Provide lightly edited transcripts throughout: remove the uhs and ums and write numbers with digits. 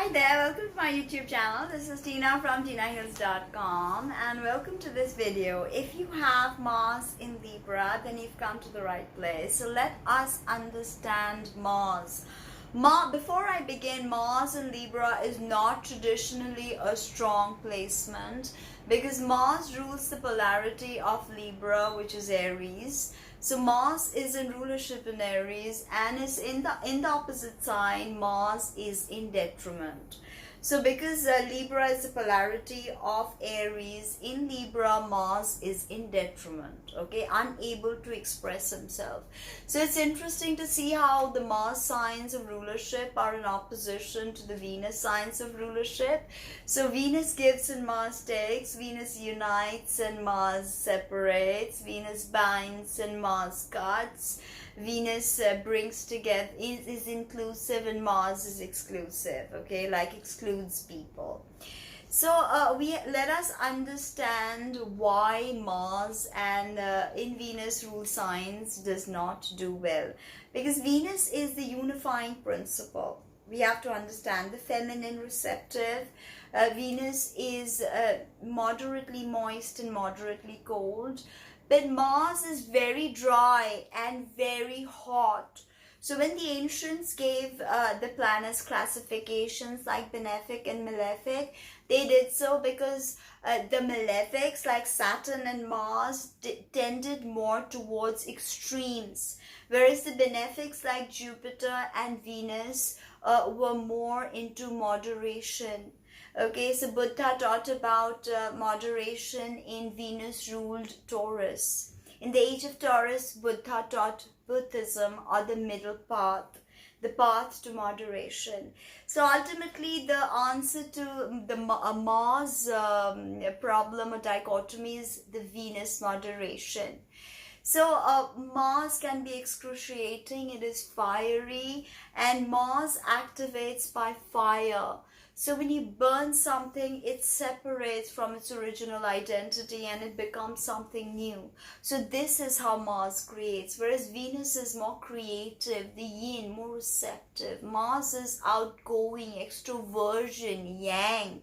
Hi there, welcome to my YouTube channel. This is Tina from Tinaheals.com and welcome to this video. If you have Mars in Libra, then you've come to the right place. So let us understand Mars. Before I begin, Mars in Libra is not traditionally a strong placement because Mars rules the polarity of Libra, which is Aries. So Mars is in rulership in Aries and is in the opposite sign. Mars is in detriment. So because Libra is the polarity of Aries, in Libra Mars is in detriment, okay, unable to express himself. So it's interesting to see how the Mars signs of rulership are in opposition to the Venus signs of rulership. So Venus gives and Mars takes, Venus unites and Mars separates, Venus binds and Mars cuts. Venus brings together, is inclusive and Mars is exclusive, okay, like excludes people. So let us understand why Mars and in Venus rule signs does not do well. Because Venus is the unifying principle. We have to understand the feminine receptive. Venus is moderately moist and moderately cold. But Mars is very dry and very hot. So when the ancients gave the planets classifications like benefic and malefic, they did so because the malefics like Saturn and Mars tended more towards extremes, whereas the benefics like Jupiter and Venus were more into moderation. Okay, so Buddha taught about moderation in Venus-ruled Taurus. In the age of Taurus, Buddha taught Buddhism or the middle path, the path to moderation. So ultimately, the answer to the Mars problem or dichotomy is the Venus moderation. So Mars can be excruciating, it is fiery, and Mars activates by fire. So when you burn something, it separates from its original identity and it becomes something new. So this is how Mars creates, whereas Venus is more creative, the yin, more receptive. Mars is outgoing, extroversion, yang.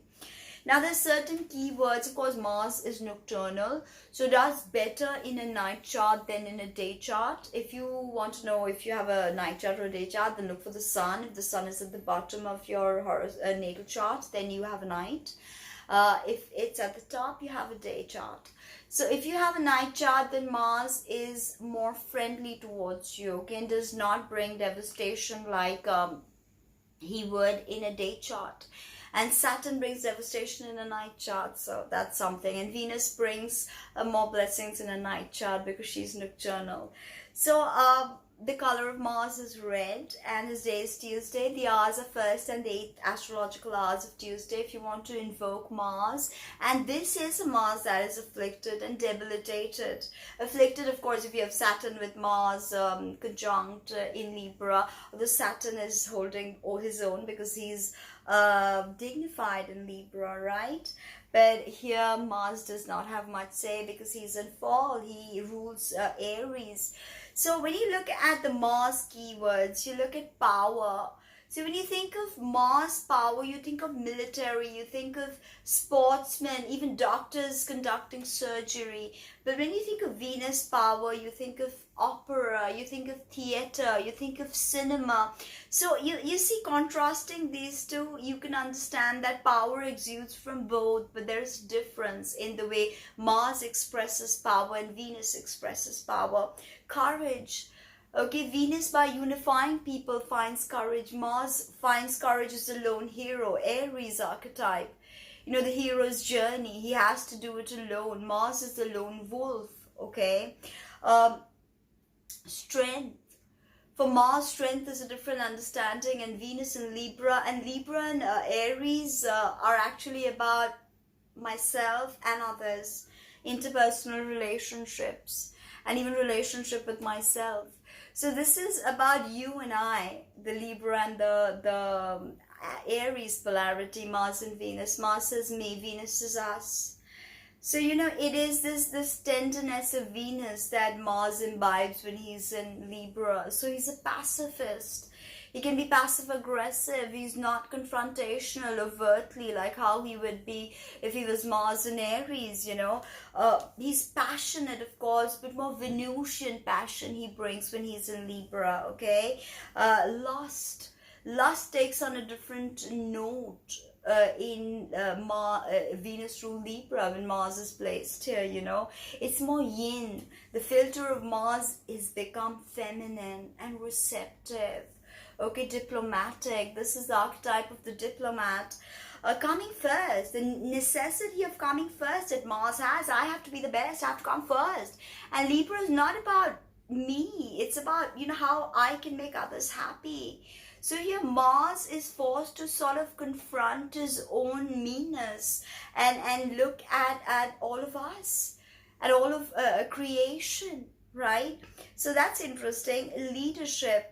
Now there's certain keywords. Of course, Mars is nocturnal, so does better in a night chart than in a day chart. If you want to know if you have a night chart or a day chart, then look for the sun. If the sun is at the bottom of your natal chart, then you have a night. If it's at the top, you have a day chart. So if you have a night chart, then Mars is more friendly towards you, okay, and does not bring devastation like he would in a day chart. And Saturn brings devastation in a night chart, so that's something. And Venus brings more blessings in a night chart because she's nocturnal. So the color of Mars is red and his day is Tuesday. The hours are 1st and the 8th astrological hours of Tuesday if you want to invoke Mars. And this is a Mars that is afflicted and debilitated. Afflicted, of course, if you have Saturn with Mars conjunct in Libra, the Saturn is holding his own because he's dignified in Libra, right? But here Mars does not have much say because he's in fall. He rules Aries. So when you look at the Mars keywords, you look at power. So when you think of Mars power, you think of military, you think of sportsmen, even doctors conducting surgery. But when you think of Venus power, you think of opera, you think of theater, you think of cinema. So you see, contrasting these two, you can understand that power exudes from both, but there's difference in the way Mars expresses power and Venus expresses power. Courage. Okay, Venus by unifying people finds courage. Mars finds courage as a lone hero. Aries archetype. You know, the hero's journey. He has to do it alone. Mars is the lone wolf. Okay. Strength. For Mars, strength is a different understanding, and Venus and Libra. And Libra and Aries are actually about myself and others. Interpersonal relationships. And even relationship with myself. So this is about you and I, the Libra and the Aries polarity, Mars and Venus. Mars is me, Venus is us. So, you know, it is this tenderness of Venus that Mars imbibes when he's in Libra. So he's a pacifist. He can be passive aggressive. He's not confrontational overtly like how he would be if he was Mars in Aries, you know. He's passionate, of course, but more Venusian passion he brings when he's in Libra, okay. Lust takes on a different note in Venus rule Libra when Mars is placed here, you know. It's more yin. The filter of Mars is become feminine and receptive, okay, diplomatic. This is the archetype of the diplomat. Coming first, the necessity of coming first that Mars has. I have to be the best, I have to come first. And Libra is not about me, it's about, you know, how I can make others happy. So here Mars is forced to sort of confront his own meanness and look at all of us, at all of creation, right? So that's interesting. Leadership.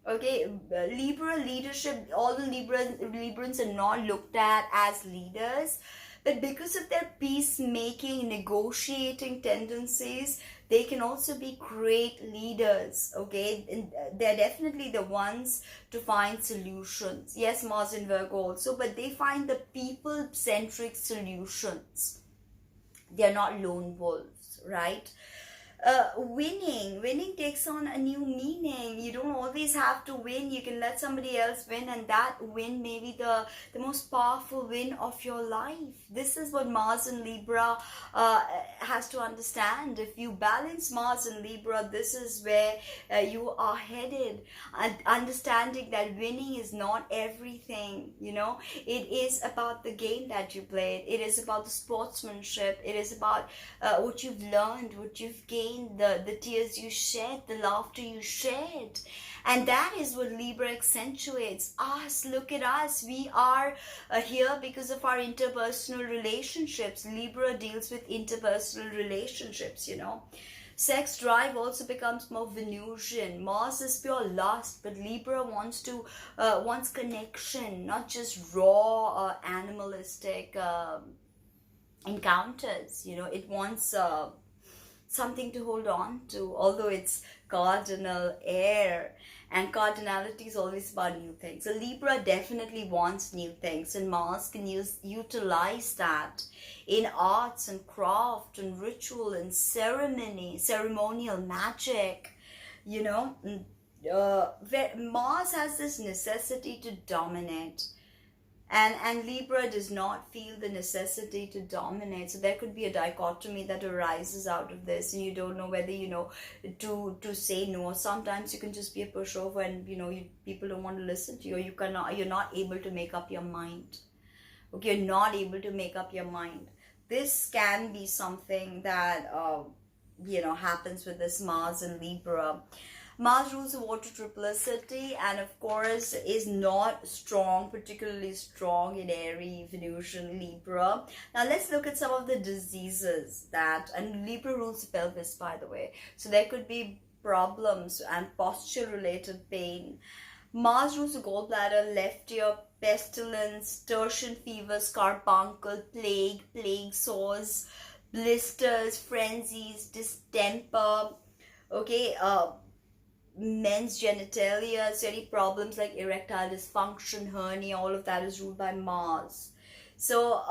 Okay, Libra leadership, all the Librans are not looked at as leaders, but because of their peacemaking, negotiating tendencies, they can also be great leaders, okay? And they're definitely the ones to find solutions. Yes, Mars in Virgo also, but they find the people-centric solutions. They're not lone wolves, right? Winning takes on a new meaning. You don't always have to win. You can let somebody else win, and that win may be the most powerful win of your life. This is what Mars in Libra has to understand. If you balance Mars in Libra, this is where you are headed, and understanding that winning is not everything, you know. It is about the game that you played. It is about the sportsmanship. It is about what you've learned, what you've gained, the tears you shed, the laughter you shared. And that is what Libra accentuates. Us, look at us. We are here because of our interpersonal relationships. Libra deals with interpersonal relationships, you know. Sex drive also becomes more Venusian. Mars is pure lust, but Libra wants connection, not just raw animalistic encounters. You know, it wants something to hold on to, although it's cardinal air, and cardinality is always about new things. So Libra definitely wants new things, and Mars can utilize that in arts and craft and ritual and ceremonial magic, you know. Mars has this necessity to dominate. And Libra does not feel the necessity to dominate. So there could be a dichotomy that arises out of this, and you don't know whether, you know, to say no. Sometimes you can just be a pushover, and, you know, people don't want to listen to you, or you're not able to make up your mind. Okay, you're not able to make up your mind. This can be something that, you know, happens with this Mars in Libra. Mars rules the water triplicity, and of course is not strong, particularly strong in Aries, Venusian, Libra. Now let's look at some of the diseases and Libra rules the pelvis, by the way. So there could be problems and posture related pain. Mars rules the gallbladder, left ear, pestilence, tertian fever, carbuncle, plague sores, blisters, frenzies, distemper, okay, men's genitalia. So any problems like erectile dysfunction, hernia, all of that is ruled by Mars. So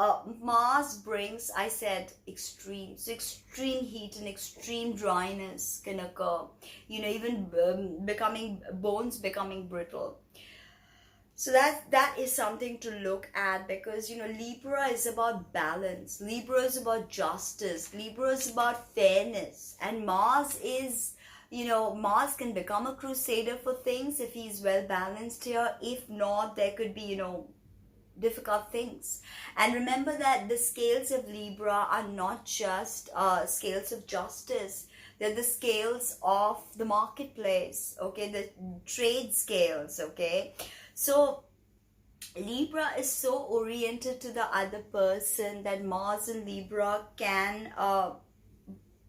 Mars brings, I said, extremes. So extreme heat and extreme dryness can occur, you know, even bones becoming brittle. So that is something to look at, because, you know, Libra is about balance, Libra is about justice, Libra is about fairness, and Mars is, you know, Mars can become a crusader for things if he's well balanced here. If not, there could be, you know, difficult things. And remember that the scales of Libra are not just scales of justice. They're the scales of the marketplace, okay, the trade scales, okay. So Libra is so oriented to the other person that Mars in Libra can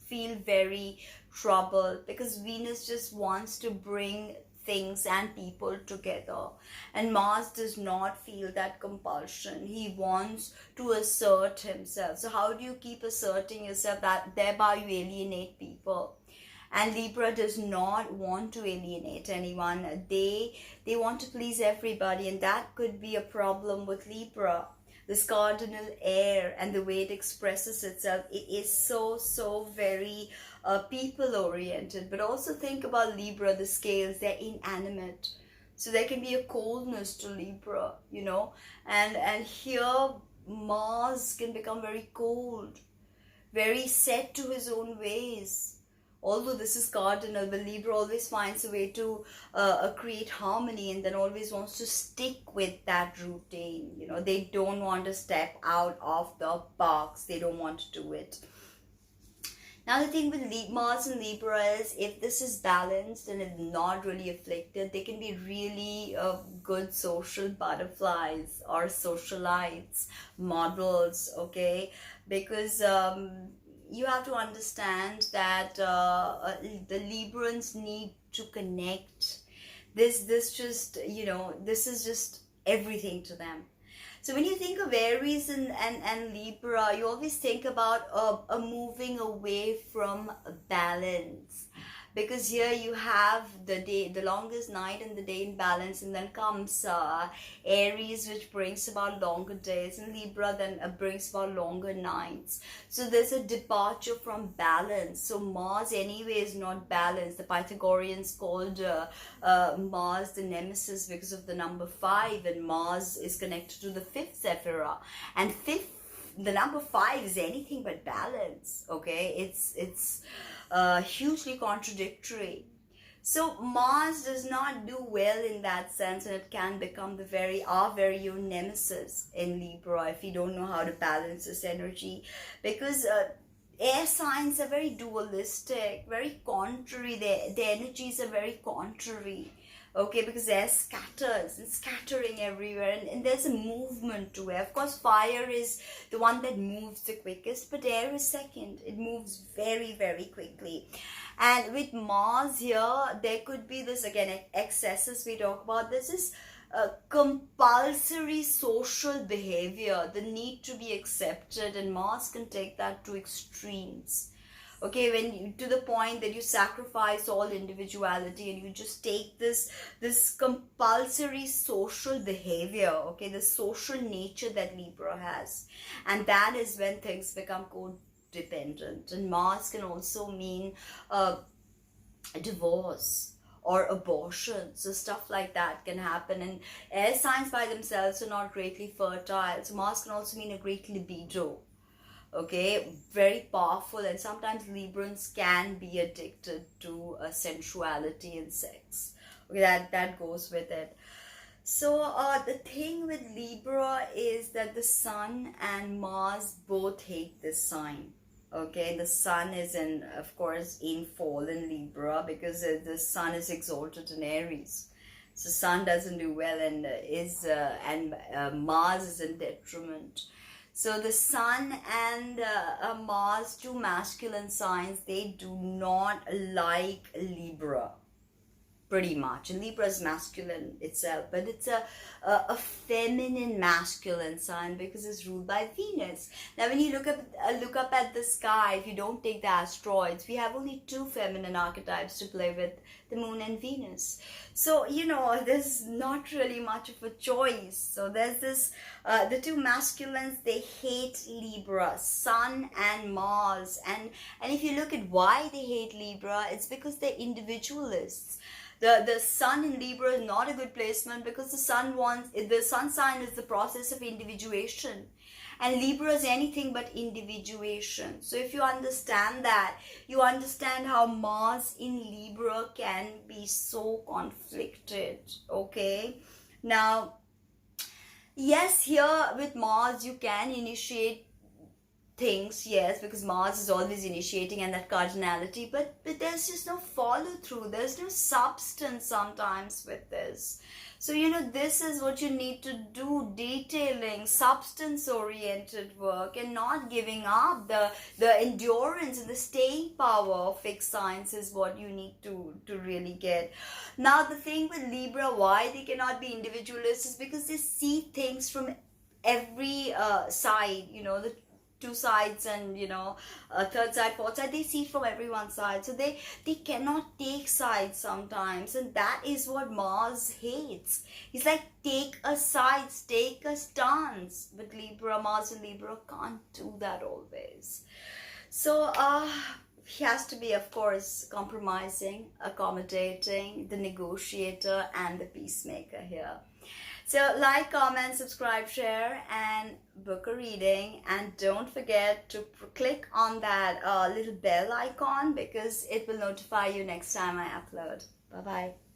feel very troubled, because Venus just wants to bring things and people together, and Mars does not feel that compulsion. He wants to assert himself. So how do you keep asserting yourself? That thereby you alienate people. And Libra does not want to alienate anyone. They want to please everybody, and that could be a problem with Libra. This cardinal air and the way it expresses itself, it is so very people oriented. But also think about Libra, the scales, they're inanimate, so there can be a coldness to Libra, you know. And here Mars can become very cold, very set to his own ways. Although this is cardinal, but Libra always finds a way to create harmony, and then always wants to stick with that routine. You know, they don't want to step out of the box. They don't want to do it. Now the thing with Mars and Libra is, if this is balanced and it's not really afflicted, they can be really good social butterflies or socialites, models, okay? Because you have to understand that the Librans need to connect. This just, you know, this is just everything to them. So when you think of Aries and Libra, you always think about a moving away from balance. Because here you have the day, the longest night and the day in balance, and then comes Aries, which brings about longer days, and Libra then brings about longer nights. So there's a departure from balance. So Mars anyway is not balanced. The Pythagoreans called Mars the nemesis because of the number 5, and Mars is connected to the 5th Sephira, and the number 5 is anything but balance. Okay, it's hugely contradictory. So Mars does not do well in that sense, and it can become our very own nemesis in Libra if you don't know how to balance this energy. Because air signs are very dualistic, very contrary. The energies are very contrary. Okay, because air scatters and scattering everywhere, and there's a movement to air. Of course, fire is the one that moves the quickest, but air is second. It moves very quickly. And with Mars here, there could be this, again, excesses we talk about. This is compulsory social behavior, the need to be accepted, and Mars can take that to extremes. Okay, when you, to the point that you sacrifice all individuality and you just take this compulsory social behavior, okay, the social nature that Libra has, and that is when things become codependent. And Mars can also mean divorce or abortion, so stuff like that can happen. And air signs by themselves are not greatly fertile, so Mars can also mean a great libido. Okay, very powerful, and sometimes Librans can be addicted to sensuality and sex. Okay, that goes with it. So the thing with Libra is that the Sun and Mars both hate this sign. Okay, the Sun is of course in fall in Libra, because the Sun is exalted in Aries. So Sun doesn't do well, and Mars is in detriment. So the Sun and Mars, two masculine signs, they do not like Libra, pretty much. And Libra is masculine itself, but it's a feminine masculine sign because it's ruled by Venus. Now when you look up at the sky, if you don't take the asteroids, we have only 2 feminine archetypes to play with, the Moon and Venus. So, you know, there's not really much of a choice. So there's this, the 2 masculines, they hate Libra, Sun and Mars. And if you look at why they hate Libra, it's because they're individualists. The Sun in Libra is not a good placement, because the Sun sign is the process of individuation, and Libra is anything but individuation. So if you understand that, you understand how Mars in Libra can be so conflicted. Okay, now yes, here with Mars you can initiate things, yes, because Mars is always initiating and that cardinality, but there's just no follow through, there's no substance sometimes with this. So, you know, this is what you need to do, detailing, substance oriented work, and not giving up. The endurance and the staying power of fixed signs is what you need to really get. Now the thing with Libra, why they cannot be individualists, is because they see things from every side, you know, the two sides and, you know, a third side, fourth side. They see from everyone's side. So they cannot take sides sometimes. And that is what Mars hates. He's like, take a side, take a stance. But Mars and Libra can't do that always. So he has to be, of course, compromising, accommodating, the negotiator and the peacemaker here. So like, comment, subscribe, share, and book a reading. And don't forget to click on that little bell icon, because it will notify you next time I upload. Bye-bye.